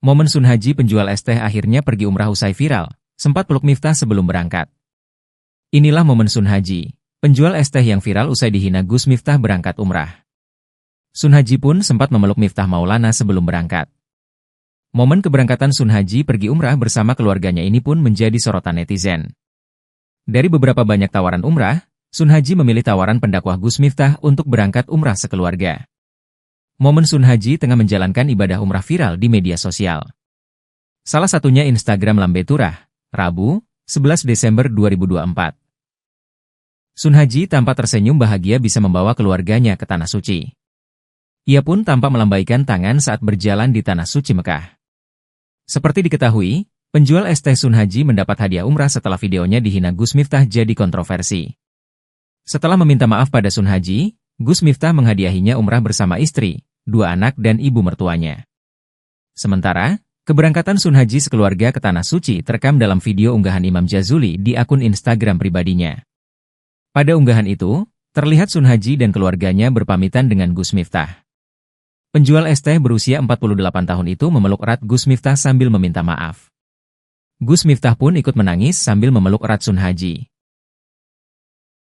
Momen Sun Haji penjual es teh akhirnya pergi umrah usai viral, sempat peluk Miftah sebelum berangkat. Inilah momen Sun Haji, penjual es teh yang viral usai dihina Gus Miftah berangkat umrah. Sun Haji pun sempat memeluk Miftah Maulana sebelum berangkat. Momen keberangkatan Sun Haji pergi umrah bersama keluarganya ini pun menjadi sorotan netizen. Dari beberapa banyak tawaran umrah, Sun Haji memilih tawaran pendakwah Gus Miftah untuk berangkat umrah sekeluarga. Momen Sun Haji tengah menjalankan ibadah umrah viral di media sosial. Salah satunya Instagram Lambe Turah, Rabu, 11 Desember 2024. Sun Haji tampak tersenyum bahagia bisa membawa keluarganya ke Tanah Suci. Ia pun tampak melambaikan tangan saat berjalan di Tanah Suci Mekah. Seperti diketahui, penjual es teh Sun Haji mendapat hadiah umrah setelah videonya dihina Gus Miftah jadi kontroversi. Setelah meminta maaf pada Sun Haji, Gus Miftah menghadiahinya umrah bersama istri, 2 anak dan ibu mertuanya. Sementara, keberangkatan Sun Haji sekeluarga ke Tanah Suci terekam dalam video unggahan Imam Jazuli di akun Instagram pribadinya. Pada unggahan itu, terlihat Sun Haji dan keluarganya berpamitan dengan Gus Miftah. Penjual es teh berusia 48 tahun itu memeluk erat Gus Miftah sambil meminta maaf. Gus Miftah pun ikut menangis sambil memeluk erat Sun Haji.